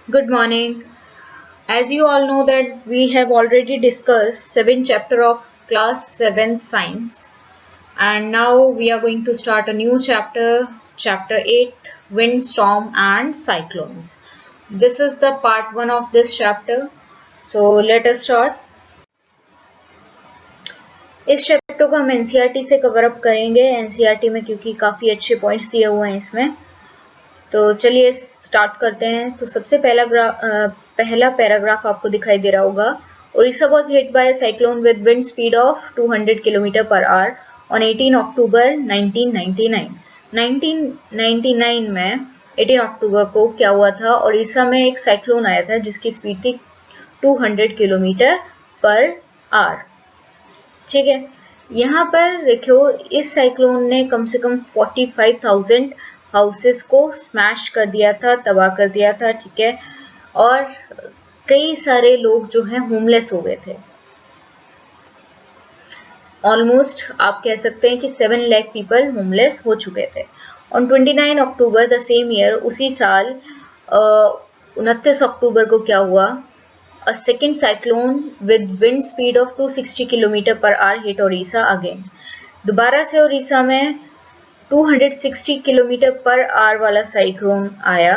Good morning. As you all know that we have already discussed 7th chapter of class 7th science, and now we are going to start a new chapter, chapter 8, wind, storm and cyclones. This is the part 1 of this chapter. So let us start. इस chapter को हम NCERT से cover up करेंगे NCERT में, क्योंकि काफ़ी अच्छे points दिए हुए हैं इसमें। तो चलिए स्टार्ट करते हैं। तो सबसे पहला पैराग्राफ आपको दिखाई दे रहा होगा। Odisha was hit by cyclone with wind speed of 200 kilometre per hour on 18 अक्टूबर 1999। 1999 में 18 अक्टूबर को क्या हुआ था, ओडिशा में एक साइक्लोन आया था जिसकी स्पीड थी 200 किलोमीटर पर आवर। ठीक है, यहाँ पर देखो इस साइक्लोन ने कम से कम 45,000 हाउसेस को स्मैश कर दिया था, तबाह कर दिया था। ठीक है, और कई सारे लोग जो हैं होमलेस हो गए थे। ऑलमोस्ट आप कह सकते हैं कि 7 लाख पीपल होमलेस हो चुके थे। On 29 October the same year, उसी साल 29 अक्टूबर को क्या हुआ, A second cyclone with wind speed of 260 km per hour hit Orissa again. दोबारा से ओडिशा में 260 किलोमीटर पर आवर वाला साइक्लोन आया।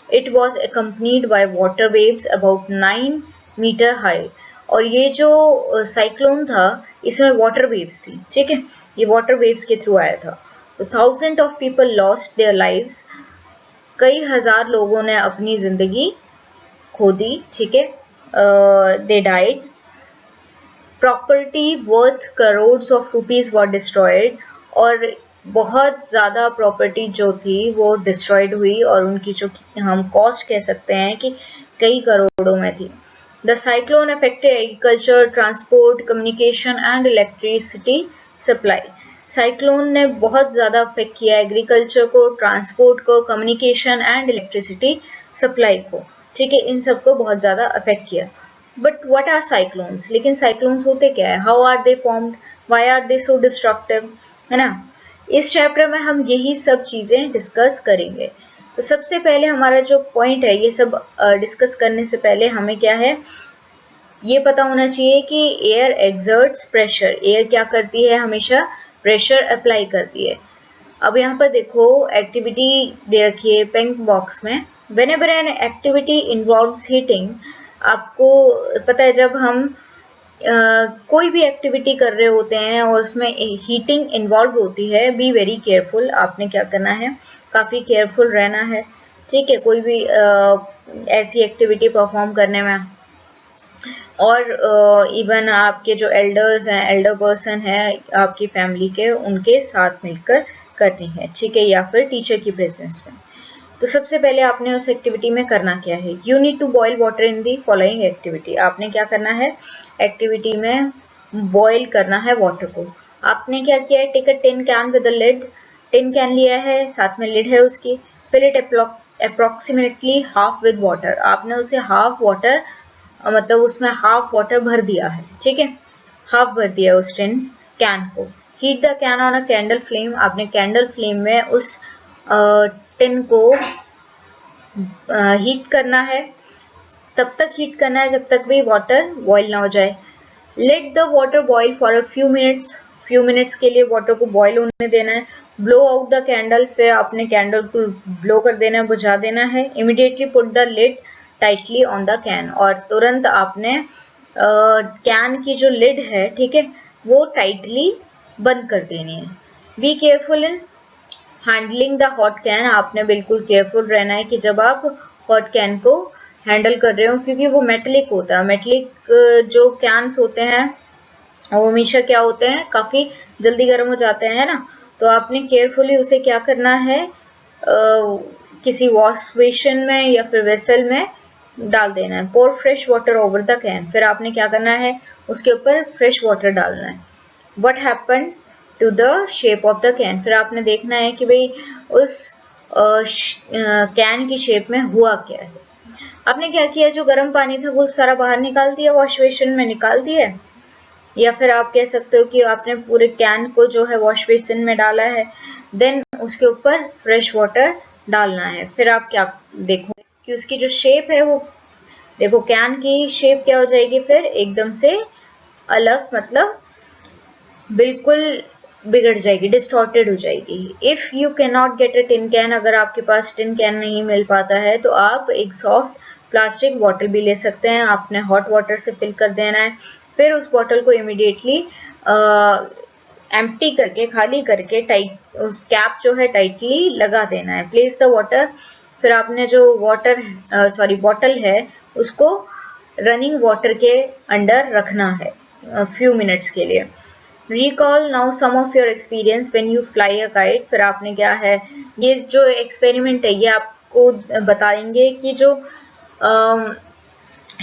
It was accompanied by water waves about 9 metre high. और ये जो साइक्लोन था इसमें वाटर वेव्स थी। ठीक है, ये वाटर वेव्स के थ्रू आया था। तो thousand of people lost their lives, कई हजार लोगों ने अपनी जिंदगी खो दी। ठीक है, they died. Property worth crores of rupees were destroyed, और बहुत ज़्यादा प्रॉपर्टी जो थी वो डिस्ट्रॉयड हुई, और उनकी जो हम कॉस्ट कह सकते हैं कि कई करोड़ों में थी। The cyclone affected agriculture, transport, communication and electricity supply. Cyclone ने बहुत ज़्यादा अफेक्ट किया एग्रीकल्चर को, ट्रांसपोर्ट को, कम्युनिकेशन एंड इलेक्ट्रिसिटी सप्लाई को। ठीक है, इन सबको बहुत ज़्यादा अफेक्ट किया। बट व्हाट आर साइक्लोन्स, लेकिन साइक्लोन्स होते क्या है, how are they formed, why are they so destructive, है ना। इस चैप्टर में हम यही सब चीज़ें डिस्कस करेंगे। तो सबसे पहले हमारा जो पॉइंट है, ये सब डिस्कस करने से पहले हमें क्या है ये पता होना चाहिए कि एयर एक्सर्ट्स प्रेशर। एयर क्या करती है, हमेशा प्रेशर अप्लाई करती है। अब यहाँ पर देखो एक्टिविटी दे रखी है पिंक बॉक्स में। Whenever an activity involves heating, आपको पता है जब हम कोई भी एक्टिविटी कर रहे होते हैं और उसमें हीटिंग इन्वॉल्व होती है, बी वेरी केयरफुल। आपने क्या करना है, काफ़ी केयरफुल रहना है। ठीक है, कोई भी ऐसी एक्टिविटी परफॉर्म करने में। और इवन आपके जो एल्डर्स हैं, एल्डर पर्सन है आपकी फैमिली के, उनके साथ मिलकर करनी है। ठीक है, या फिर टीचर की प्रेजेंस में। तो सबसे पहले आपने उस एक्टिविटी में करना क्या है, you need to boil water in the following activity. आपने क्या करना है, एक्टिविटी में बॉयल करना है वाटर को। आपने क्या किया है, take a tin can with a lid. Tin can लिया है, साथ में लिड है उसकी। Fill it approximately half with water. आपने उसे हाफ वाटर, मतलब उसमें हाफ वाटर भर दिया है। ठीक है, हाफ भर दिया उस टिन कैन को। Heat the can on a candle flame. आपने कैंडल फ्लेम में उस टिन को हीट करना है। तब तक हीट करना है जब तक भी वाटर बॉईल ना हो जाए। Let the water boil for a few minutes. Few minutes के लिए वाटर को बॉईल होने देना है। Blow out the candle. फिर आपने कैंडल को ब्लो कर देना है, बुझा देना है। Immediately put the lid tightly on the can. और तुरंत आपने कैन की जो लिड है, ठीक है, वो टाइटली बंद कर देनी है। Be careful in handling the hot can. आपने बिल्कुल केयरफुल रहना है कि जब आप हॉट कैन को हैंडल कर रहे हो, क्योंकि वो मेटलिक होता है। मेटलिक जो कैन्स होते हैं वो हमेशा क्या होते हैं, काफ़ी जल्दी गर्म हो जाते हैं, है ना। तो आपने केयरफुली उसे क्या करना है, किसी वॉश बेसिन में या फिर वेसल में डाल देना है। Pour fresh water over the can. फिर आपने क्या करना है, उसके ऊपर फ्रेश वाटर डालना है। What happen to the shape of the can. फिर आपने देखना है कि भाई उस कैन की शेप में हुआ क्या है। आपने क्या किया, जो गर्म पानी था वो सारा बाहर निकाल दिया, वॉश बेसिन में निकाल दिया, या फिर आप कह सकते हो कि आपने पूरे कैन को जो है वॉश बेसिन में डाला है। देन उसके ऊपर फ्रेश वाटर डालना है। फिर आप क्या देखो, कि उसकी जो शेप है वो, देखो कैन की शेप क्या हो जाएगी फिर एकदम से अलग, मतलब बिल्कुल बिगड़ जाएगी, डिस्टॉर्टेड हो जाएगी। If you can not get a tin can, अगर आपके पास टिन कैन नहीं मिल पाता है तो आप एक सॉफ्ट प्लास्टिक बॉटल भी ले सकते हैं, आपने हॉट वाटर से फिल कर देना है, फिर उस बॉटल को इमिडिएटली एम्प्टी करके, खाली करके टाइट कैप जो है टाइटली लगा देना है। प्लेस द वाटर, फिर आपने जो वाटर बॉटल है उसको रनिंग वाटर के अंडर रखना है फ्यू मिनट्स के लिए। Recall now some of your experience when you fly a kite। फिर आपने क्या है, ये जो एक्सपेरिमेंट है ये आपको बताएंगे कि जो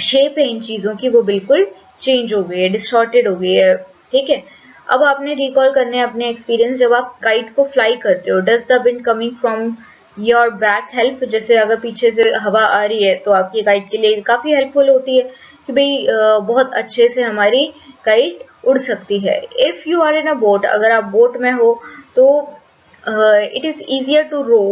शेप है इन चीज़ों की वो बिल्कुल चेंज हो गई है, डिस्टॉर्टेड हो गई है, ठीक है। अब आपने रिकॉल करने अपने एक्सपीरियंस जब आप काइट को फ्लाई करते हो। Does the wind coming from your back help, जैसे अगर पीछे से हवा आ रही है तो आपकी काइट के लिए काफ़ी हेल्पफुल होती है कि भाई बहुत अच्छे से हमारी काइट उड़ सकती है। If you are in a boat, अगर आप बोट में हो तो it is easier to row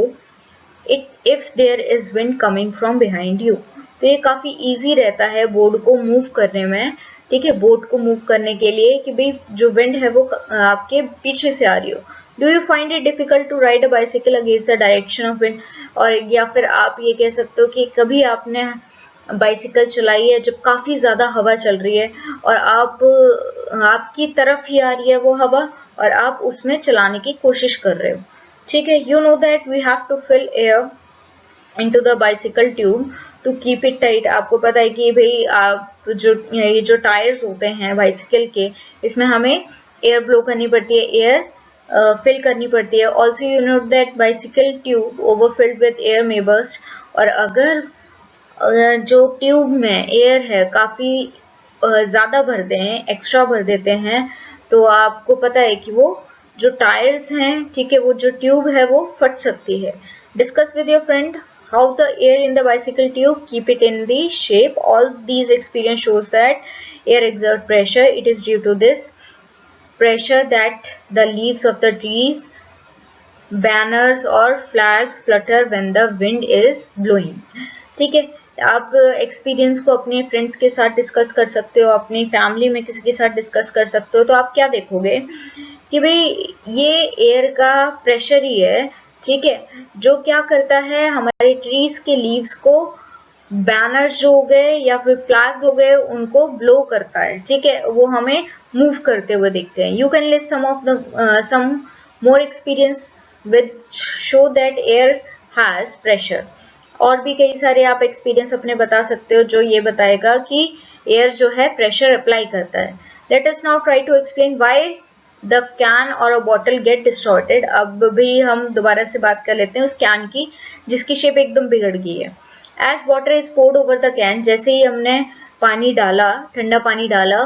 it if there is wind coming from behind you. तो ये काफ़ी ईजी रहता है बोट को मूव करने में, ठीक है, बोट को मूव करने के लिए कि भाई जो विंड है वो आपके पीछे से आ रही हो। Do you find it difficult to ride a bicycle against the direction of wind, और या फिर आप ये कह सकते हो कि कभी आपने बाइसिकल चलाई है जब काफ़ी ज़्यादा हवा चल रही है और आपकी तरफ ही आ रही है वो हवा और आप उसमें चलाने की कोशिश कर रहे हो, ठीक है। You know that we have to fill air into the bicycle tube to keep it tight. आपको पता है कि भाई आप ये जो टायर्स होते हैं बाइसिकल के, इसमें हमें एयर ब्लो करनी पड़ती है, एयर फिल करनी पड़ती है। Also you know that bicycle tube overfilled with air may burst, और अगर जो ट्यूब में एयर है काफ़ी ज़्यादा भर दें, एक्स्ट्रा भर देते हैं, तो आपको पता है कि वो जो टायर्स हैं, ठीक है, वो जो ट्यूब है वो फट सकती है। Discuss with your friend how the air in the bicycle tube keep it in the shape. All these experience shows that air exert pressure. It is due to this pressure that the leaves of the trees, banners or flags flutter when the wind is blowing, ठीक है। आप experience को अपने friends के साथ discuss कर सकते हो, अपनी फैमिली में किसी के साथ डिस्कस कर सकते हो। तो आप क्या देखोगे कि भाई ये एयर का प्रेशर ही है, ठीक है, जो क्या करता है हमारे ट्रीज के लीव्स को, बैनर्स जो हो गए या फिर फ्लैग्स हो गए, उनको ब्लो करता है, ठीक है, वो हमें मूव करते हुए दिखते हैं। You can list some more experience which show that air has pressure. और भी कई सारे आप एक्सपीरियंस अपने बता सकते हो जो ये बताएगा कि एयर जो है प्रेशर अप्लाई करता है। Let us now try to explain why the can or a bottle gate distorted. अब भी हम दोबारा से बात कर लेते हैं उस कैन की जिसकी शेप एकदम बिगड़ गई है। As water is poured over the can, जैसे ही हमने पानी डाला, ठंडा पानी डाला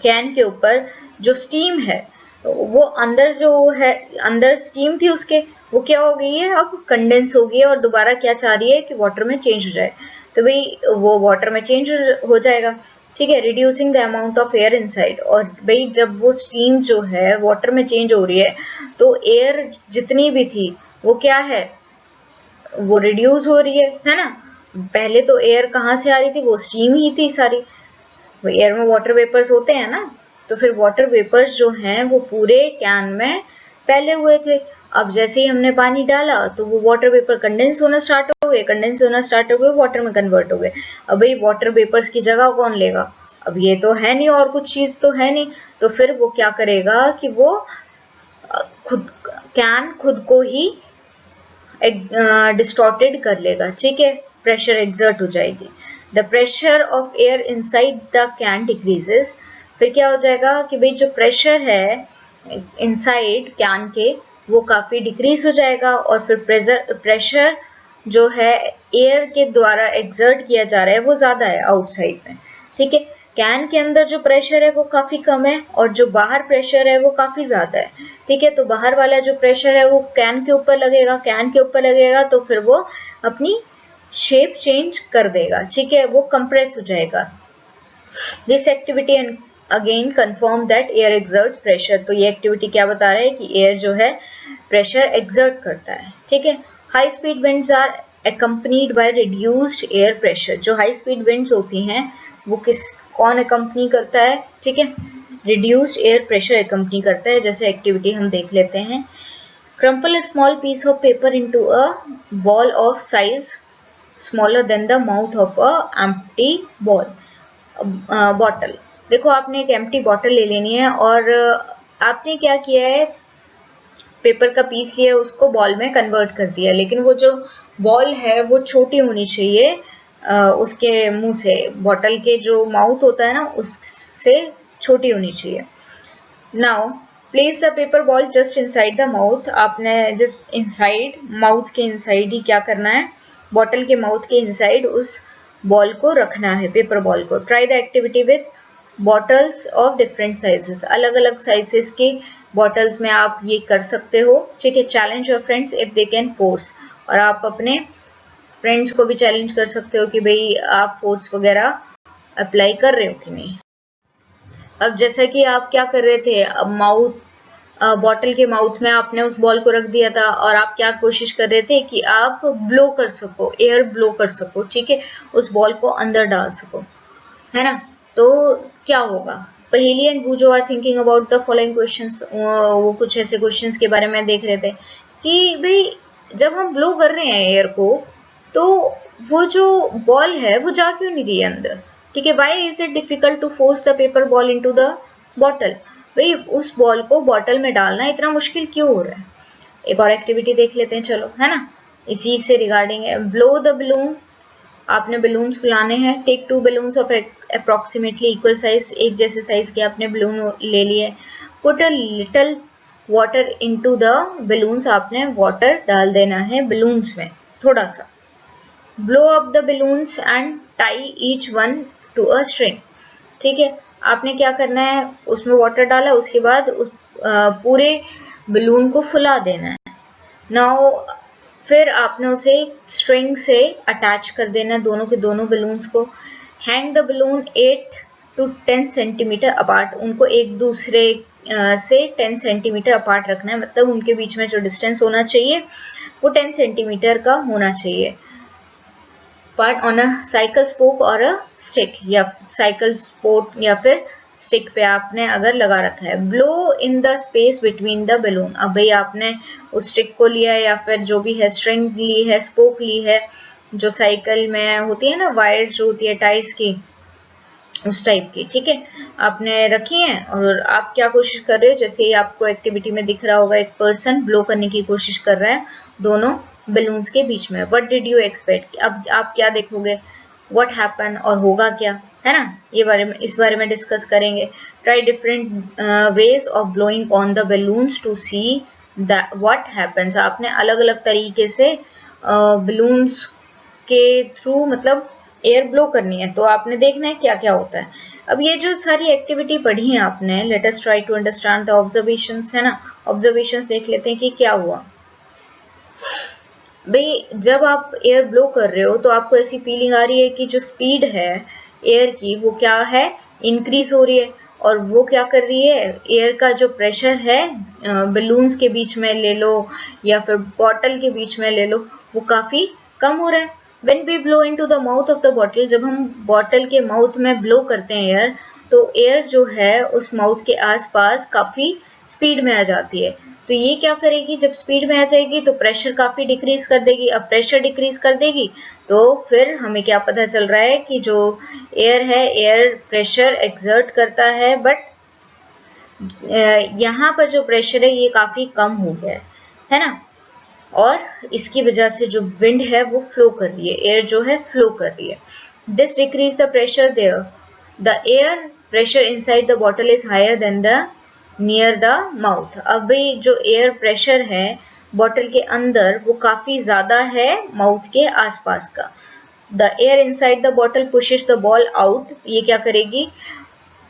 कैन के ऊपर, जो स्टीम है वो अंदर जो है, अंदर स्टीम थी उसके, वो क्या हो गई है, अब कंडेंस हो गई है और दोबारा क्या चाह रही है कि वाटर में चेंज हो जाए। तो भाई वो वाटर में चेंज हो जाएगा, ठीक है, reducing the amount of air inside. और भाई जब वो स्टीम जो है वाटर में चेंज हो रही है तो एयर जितनी भी थी वो क्या है, वो रिड्यूस हो रही है ना। पहले तो एयर कहाँ से आ रही थी, वो स्टीम ही थी सारी, वो एयर में वाटर वेपर्स होते हैं ना, तो फिर वाटर वेपर्स जो हैं वो पूरे कैन में फैले हुए थे। अब जैसे ही हमने पानी डाला तो वो वाटर वेपर कंडेंस होना स्टार्ट हो गए, कंडेंस होना स्टार्ट हो गए, वाटर में कन्वर्ट हो गए। अब भाई वाटर वेपर्स की जगह कौन लेगा, अब ये तो है नहीं और कुछ चीज़ तो है नहीं, तो फिर वो क्या करेगा कि वो कैन खुद को ही डिस्टॉर्टेड कर लेगा, ठीक है, प्रेशर एक्सर्ट हो जाएगी। The pressure of air inside the can decreases. फिर क्या हो जाएगा कि भाई जो प्रेशर है इनसाइड कैन के वो काफ़ी डिक्रीज हो जाएगा, और फिर प्रेशर जो है एयर के द्वारा एक्सर्ट किया जा रहा है वो ज़्यादा है आउटसाइड में, ठीक है। कैन के अंदर जो प्रेशर है वो काफ़ी कम है और जो बाहर प्रेशर है वो काफ़ी ज़्यादा है, ठीक है। तो बाहर वाला जो प्रेशर है वो कैन के ऊपर लगेगा, कैन के ऊपर लगेगा तो फिर वो अपनी शेप चेंज कर देगा, ठीक है, वो कंप्रेस हो जाएगा। This activity again confirm that air exerts pressure. तो ये एक्टिविटी क्या बता रहा है कि एयर जो है प्रेशर एक्सर्ट करता है, ठीक है। High speed winds are accompanied by reduced air pressure। जो हाई स्पीड विंड्स होती हैं वो कौन accompany करता है, ठीक है, reduced air pressure accompany करता है। जैसे एक्टिविटी हम देख लेते हैं। Crumple a small piece of paper into a ball of size smaller than the mouth of a empty bottle। देखो आपने एक एम्प्टी बॉटल ले लेनी है और आपने क्या किया है, पेपर का पीस लिया, उसको बॉल में कन्वर्ट कर दिया, लेकिन वो जो बॉल है वो छोटी होनी चाहिए उसके मुंह से, बॉटल के जो माउथ होता है ना उससे छोटी होनी चाहिए। Now place the paper ball just inside the mouth. आपने जस्ट इनसाइड, माउथ के इनसाइड ही क्या करना है, बॉटल के माउथ के इनसाइड उस बॉल को रखना है, पेपर बॉल को। Try the activity with bottles of different sizes. अलग अलग साइजेस की बॉटल्स में आप ये कर सकते हो, ठीक है। Challenge your friends if they can force. और आप अपने फ्रेंड्स को भी चैलेंज कर सकते हो कि भाई आप फोर्स वगैरह अप्लाई कर रहे हो कि नहीं। अब जैसा कि आप क्या कर रहे थे, अब बॉटल के माउथ में आपने उस बॉल को रख दिया था और आप क्या कोशिश कर रहे थे कि आप ब्लो कर सको, एयर ब्लो कर सको, ठीक है, उस बॉल को अंदर डाल सको, है ना। तो क्या होगा, Paheli and Boojho are thinking about the following questions. वो कुछ ऐसे क्वेश्चंस के बारे में देख रहे थे कि भाई जब हम ब्लो कर रहे हैं एयर को तो वो जो बॉल है वो जा क्यों नहीं रही है अंदर, ठीक है। Why is it difficult to force the paper ball into the bottle. भाई उस बॉल को बॉटल में डालना इतना मुश्किल क्यों हो रहा है। एक और एक्टिविटी देख लेते हैं, चलो, है ना, इसी से रिगार्डिंग है। Blow the balloon. आपने बलून्स फुलाने हैं। Take 2 balloons of approximately equal size. एक जैसे साइज के आपने बलून ले लिए। Put a little water into the balloons. आपने वाटर डाल देना है बलून्स में थोड़ा सा। Blow up the balloons and tie each one to a string. ठीक है, आपने क्या करना है, उसमें वाटर डाला, उसके बाद पूरे बलून को फुला देना है। नाउ फिर आपने उसे स्ट्रिंग से अटैच कर देना, दोनों के दोनों बलून्स को। Hang the balloon 8 to 10 centimetre apart. उनको एक दूसरे से 10 सेंटीमीटर अपार्ट रखना है, मतलब उनके बीच में जो डिस्टेंस होना चाहिए वो 10 सेंटीमीटर का होना चाहिए। Part on a cycle spoke और अ स्टिक, या साइकिल स्पोक या फिर स्टिक पे आपने अगर लगा रखा है। Blow in the space between the balloon. अब भाई आपने उस स्टिक को लिया या फिर जो भी है, स्ट्रिंग ली है, स्पोक ली है, जो साइकिल में होती है ना वायर्स जो होती है टायर्स की, उस टाइप की, ठीक है, आपने रखी है। और आप क्या कोशिश कर रहे हो, जैसे ही आपको एक्टिविटी में दिख रहा होगा, एक पर्सन ब्लो करने की कोशिश कर रहा है दोनों बलून्स के बीच में। What did you expect. अब आप क्या देखोगे, व्हाट हैपन, और होगा क्या, है ना, इस बारे में डिस्कस करेंगे। Try different ways of blowing on the balloons to see what happens. आपने अलग अलग तरीके से बलून्स के थ्रू मतलब एयर ब्लो करनी है, तो आपने देखना है क्या क्या होता है। अब ये जो सारी एक्टिविटी पढ़ी है आपने, let us try to understand the observations, है ना। ऑब्जर्वेशंस देख लेते हैं कि क्या हुआ। भाई जब आप एयर ब्लो कर रहे हो तो आपको ऐसी फीलिंग आ रही है कि जो स्पीड है एयर की वो क्या है, इंक्रीज हो रही है। और वो क्या कर रही है, एयर का जो प्रेशर है बलून्स के बीच में ले लो या फिर बॉटल के बीच में ले लो, वो काफी कम हो रहा है। When we blow into the mouth of the bottle, जब हम बॉटल के माउथ में ब्लो करते हैं एयर, तो एयर जो है उस माउथ के आसपास काफी स्पीड में आ जाती है। तो ये क्या करेगी, जब स्पीड में आ जाएगी तो प्रेशर काफी डिक्रीज कर देगी। अब प्रेशर डिक्रीज कर देगी तो फिर हमें क्या पता चल रहा है कि जो एयर है, एयर प्रेशर एक्सर्ट करता है, बट यहाँ पर जो प्रेशर है ये काफी कम हो गया है ना। और इसकी वजह से जो विंड है वो फ्लो कर रही है, एयर जो है फ्लो कर रही है। This decrease the pressure there. The air pressure inside the bottle is higher than the near the mouth. अब जो एयर प्रेशर है बॉटल के अंदर वो काफी ज्यादा है माउथ के आसपास का। The air inside the bottle pushes the ball out. ये क्या करेगी,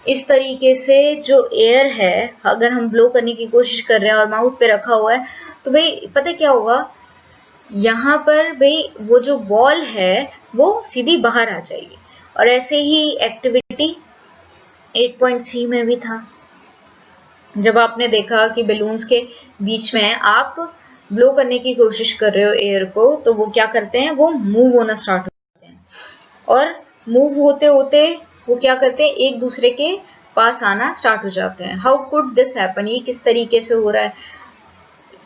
इस तरीके से जो एयर है, अगर हम ब्लो करने की कोशिश कर रहे हैं और माउथ पे रखा हुआ है, तो भाई पता क्या होगा, यहाँ पर भाई वो जो बॉल है वो सीधी बाहर आ जाएगी। और ऐसे ही एक्टिविटी 8.3 में भी था, जब आपने देखा कि बलून्स के बीच में आप ब्लो करने की कोशिश कर रहे हो एयर को, तो वो क्या करते हैं, वो मूव होना स्टार्ट हो जाते हैं, और मूव होते होते वो क्या करते हैं, एक दूसरे के पास आना स्टार्ट हो जाते हैं। हाउ कुड दिस हैपन, ये किस तरीके से हो रहा है,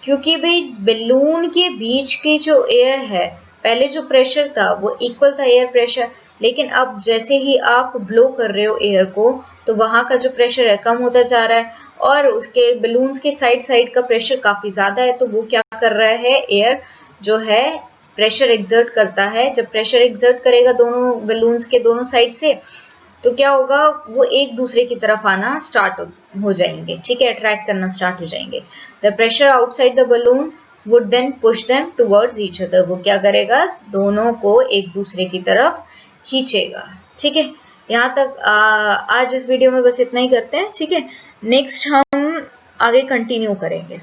क्योंकि भाई बलून के बीच की जो एयर है, पहले जो प्रेशर था वो इक्वल था एयर प्रेशर, लेकिन अब जैसे ही आप ब्लो कर रहे हो एयर को, तो वहां का जो प्रेशर है कम होता जा रहा है, और उसके बलून्स के साइड साइड का प्रेशर काफी ज्यादा है। तो वो क्या कर रहा है, एयर जो है प्रेशर एक्सर्ट करता है। जब प्रेशर एक्सर्ट करेगा दोनों बलून्स के दोनों साइड से, तो क्या होगा, वो एक दूसरे की तरफ आना स्टार्ट हो जाएंगे, ठीक है, अट्रैक्ट करना स्टार्ट हो जाएंगे। The pressure outside the balloon would then push them towards each other, वो क्या करेगा, दोनों को एक दूसरे की तरफ खींचेगा। ठीक है, यहाँ तक आज इस वीडियो में बस इतना ही करते हैं। ठीक है, नेक्स्ट हम आगे कंटिन्यू करेंगे।